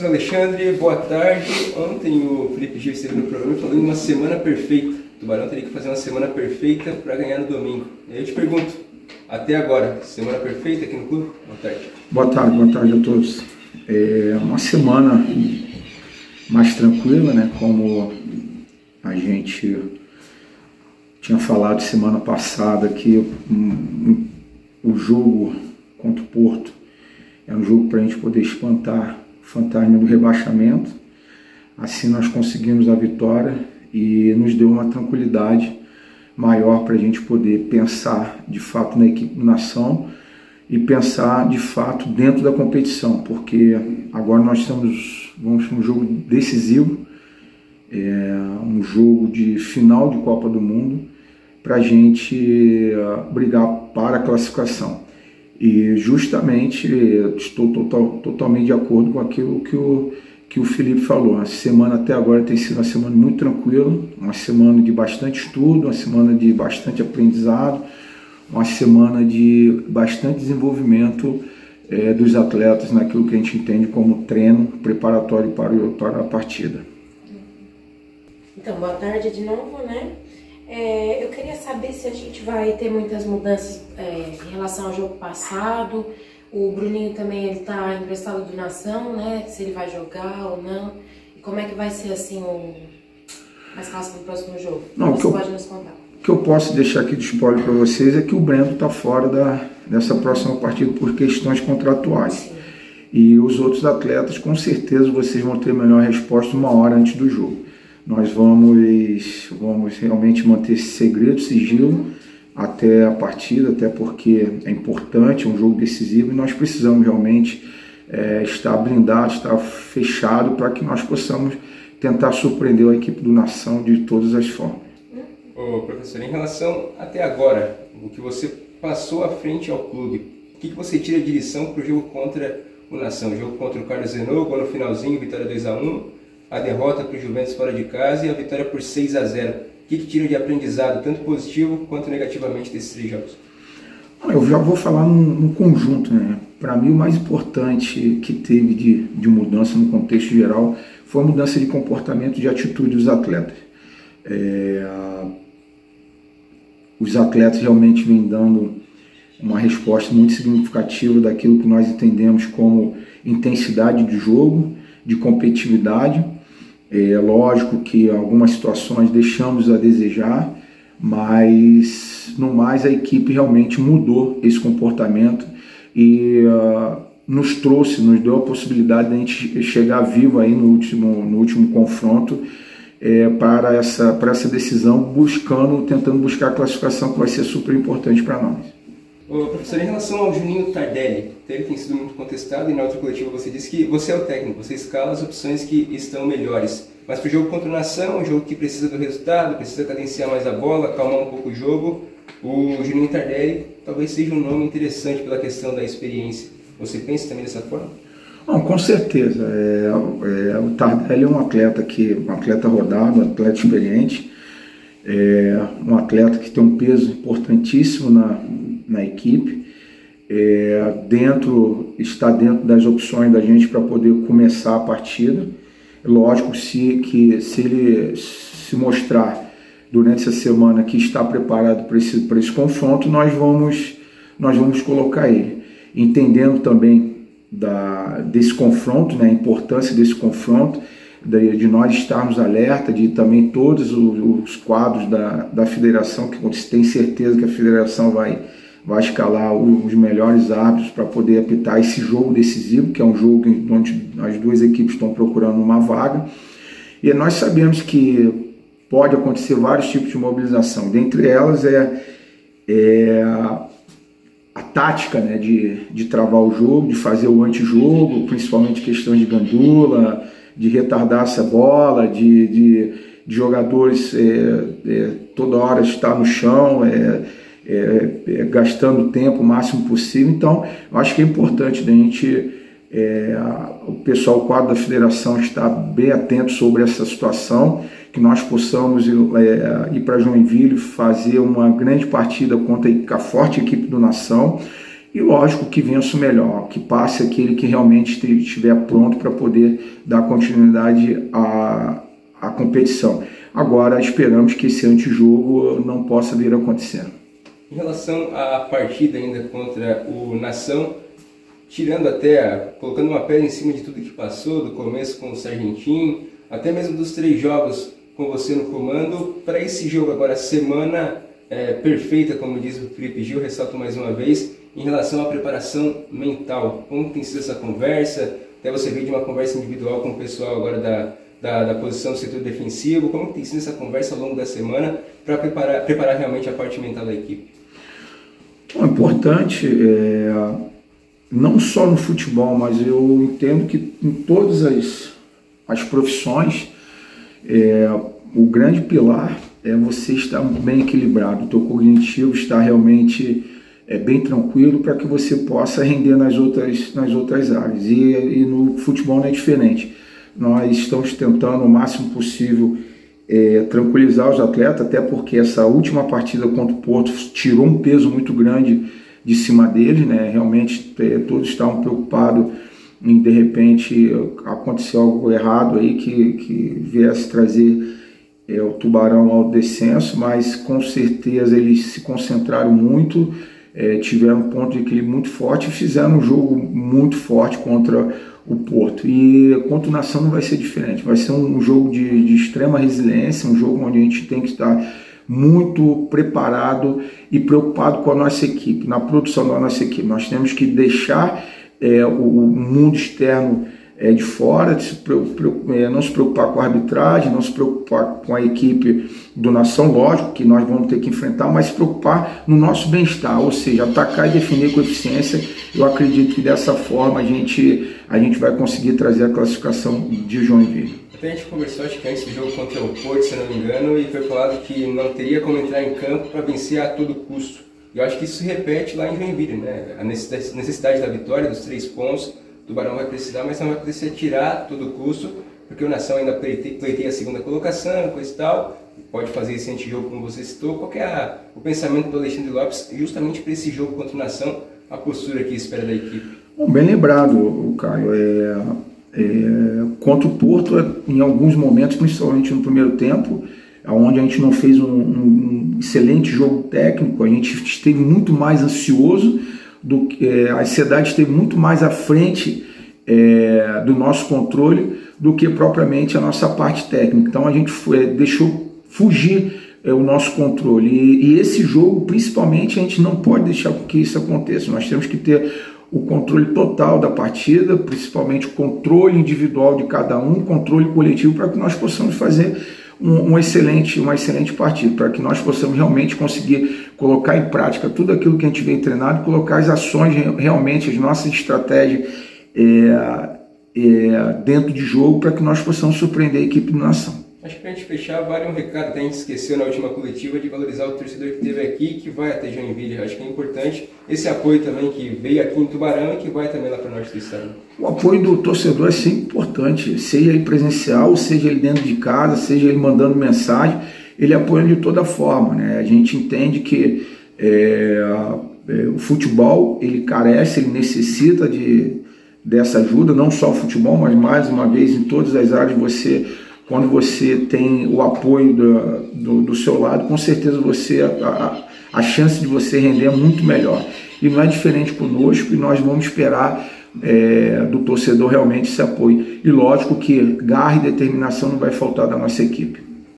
Alexandre, boa tarde. Ontem o Felipe Gil esteve no programa falando em uma semana perfeita. O Tubarão teria que fazer uma semana perfeita para ganhar no domingo. E aí eu te pergunto, até agora, semana perfeita aqui no clube? Boa Boa tarde a todos. É uma semana mais tranquila, né? Como a gente tinha falado semana passada que o jogo contra o Porto é um jogo para a gente poder espantar o fantasma do rebaixamento. Assim nós conseguimos a vitória e nos deu uma tranquilidade maior para a gente poder pensar de fato na equipe do Nação e pensar de fato dentro da competição, porque agora nós vamos para um jogo decisivo, um jogo de final de Copa do Mundo, para a gente brigar para a classificação. E justamente estou totalmente de acordo com aquilo que o Felipe falou. A semana até agora tem sido uma semana muito tranquila, uma semana de bastante estudo, uma semana de bastante aprendizado, uma semana de bastante desenvolvimento dos atletas naquilo que a gente entende como treino preparatório para a partida. Então, boa tarde de novo, né? Eu queria saber se a gente vai ter muitas mudanças em relação ao jogo passado. O Bruninho também está emprestado do Nação, né? Se ele vai jogar ou não. E como é que vai ser assim mais fácil no próximo jogo? Não, você pode nos contar. O que eu posso deixar aqui de spoiler para vocês é que o Breno está fora dessa próxima partida por questões contratuais. Sim. E os outros atletas, com certeza, vocês vão ter a melhor resposta uma hora antes do jogo. Nós vamos realmente manter esse segredo, sigilo, até a partida, até porque é importante, é um jogo decisivo e nós precisamos realmente estar blindado, estar fechado para que nós possamos tentar surpreender a equipe do Nação de todas as formas. Ô, professor, em relação até agora, o que você passou à frente ao clube, o que você tira de lição para o jogo contra o Nação? O jogo contra o Carlos Zenon, gol no finalzinho, vitória 2-1, a derrota para o Juventus fora de casa e a vitória por 6-0. O que tira de aprendizado, tanto positivo quanto negativamente, desses 3 jogos? Eu já vou falar num conjunto, né? Para mim, o mais importante que teve de mudança no contexto geral foi a mudança de comportamento e de atitude dos atletas. Os atletas realmente vêm dando uma resposta muito significativa daquilo que nós entendemos como intensidade de jogo, de competitividade. É lógico que em algumas situações deixamos a desejar, mas no mais a equipe realmente mudou esse comportamento e nos deu a possibilidade de a gente chegar vivo aí no último confronto para essa decisão, tentando buscar a classificação, que vai ser super importante para nós. Ô, professor, em relação ao Juninho Tardelli, ele tem sido muito contestado e na outra coletiva você disse que você é o técnico, você escala as opções que estão melhores. Mas para o jogo contra o Nação, um jogo que precisa do resultado, precisa cadenciar mais a bola, acalmar um pouco o jogo, o Juninho Tardelli talvez seja um nome interessante pela questão da experiência. Você pensa também dessa forma? Não, com certeza. O Tardelli é um atleta rodado, um atleta experiente, um atleta que tem um peso importantíssimo na equipe, está dentro das opções da gente para poder começar a partida. Lógico, que se ele se mostrar durante essa semana que está preparado para esse confronto, nós vamos colocar ele, entendendo também desse confronto, né, a importância desse confronto, de nós estarmos alerta, de também todos os quadros da federação, que você tem certeza que a federação vai escalar os melhores árbitros para poder apitar esse jogo decisivo, que é um jogo onde as duas equipes estão procurando uma vaga. E nós sabemos que pode acontecer vários tipos de mobilização. Dentre elas a tática, né, de travar o jogo, de fazer o antijogo, principalmente questões de gandula, de retardar essa bola, de jogadores toda hora estar no chão, gastando tempo o máximo possível. Então, eu acho que é importante a gente, o pessoal, o quadro da federação, estar bem atento sobre essa situação, que nós possamos ir para Joinville, fazer uma grande partida contra a forte equipe do Nação, E lógico que vença o melhor, que passe aquele que realmente estiver pronto para poder dar continuidade à competição. Agora esperamos que esse antijogo não possa vir a acontecer. Em relação à partida ainda contra o Nação, colocando uma pedra em cima de tudo que passou, do começo com o Sargentinho, até mesmo dos 3 jogos com você no comando, para esse jogo agora, semana perfeita, como diz o Felipe Gil, ressalto mais uma vez, em relação à preparação mental. Como tem sido essa conversa? Até você veio de uma conversa individual com o pessoal agora da posição do setor defensivo. Como tem sido essa conversa ao longo da semana para preparar realmente a parte mental da equipe? O importante não só no futebol, mas eu entendo que em todas as profissões, o grande pilar é você estar bem equilibrado, o teu cognitivo estar realmente bem tranquilo para que você possa render nas outras áreas. E no futebol não é diferente. Nós estamos tentando o máximo possível tranquilizar os atletas, até porque essa última partida contra o Porto tirou um peso muito grande de cima deles, né? Realmente todos estavam preocupados em de repente acontecer algo errado aí que viesse trazer o Tubarão ao descenso, mas com certeza eles se concentraram muito, tiveram um ponto de equilíbrio muito forte e fizeram um jogo muito forte contra o Porto. E contra o Nação não vai ser diferente, vai ser um jogo de extrema resiliência, um jogo onde a gente tem que estar muito preparado e preocupado com a nossa equipe, na produção da nossa equipe. Nós temos que deixar o mundo externo de fora, não se preocupar com a arbitragem, não se preocupar com a equipe do Nação, lógico que nós vamos ter que enfrentar, mas se preocupar no nosso bem-estar, ou seja, atacar e defender com eficiência. Eu acredito que dessa forma a gente vai conseguir trazer a classificação de Joinville. Até a gente conversou, acho que antes do jogo contra o Porto, se não me engano, e foi falado que não teria como entrar em campo para vencer a todo custo. E eu acho que isso se repete lá em Joinville, né? A necessidade da vitória, dos 3 pontos, o Tubarão vai precisar, mas não vai poder ser tirar a todo custo, porque o Nação ainda pleiteia a 2ª colocação, coisa e tal, pode fazer esse antijogo como você citou. Qual que é o pensamento do Alexandre Lopes justamente para esse jogo contra o Nação, a postura que espera da equipe? Bom, bem lembrado, Caio. Contra o Porto, em alguns momentos, principalmente no primeiro tempo, onde a gente não fez um excelente jogo técnico, a gente esteve muito mais ansioso, a ansiedade esteve muito mais à frente do nosso controle do que propriamente a nossa parte técnica. Então a gente deixou fugir o nosso controle. E esse jogo, principalmente, a gente não pode deixar que isso aconteça. Nós temos que ter o controle total da partida, principalmente o controle individual de cada um, controle coletivo, para que nós possamos fazer uma excelente partida, para que nós possamos realmente conseguir colocar em prática tudo aquilo que a gente vem treinado, colocar as ações realmente, as nossas estratégias dentro de jogo, para que nós possamos surpreender a equipe do Nação. Acho que para a gente fechar, vale um recado, até a gente esqueceu na última coletiva, de valorizar o torcedor que esteve aqui, que vai até Joinville. Acho que é importante esse apoio também, que veio aqui em Tubarão e que vai também lá para o norte do estado. O apoio do torcedor é sempre importante, seja ele presencial, seja ele dentro de casa, seja ele mandando mensagem, ele apoia de toda forma, né? A gente entende que o futebol, ele carece, ele necessita dessa ajuda, não só o futebol, mas mais uma vez em todas as áreas. Quando você tem o apoio do seu lado, com certeza a chance de você render é muito melhor. E não é diferente conosco, e nós vamos esperar do torcedor realmente esse apoio. E lógico que garra e determinação não vai faltar da nossa equipe.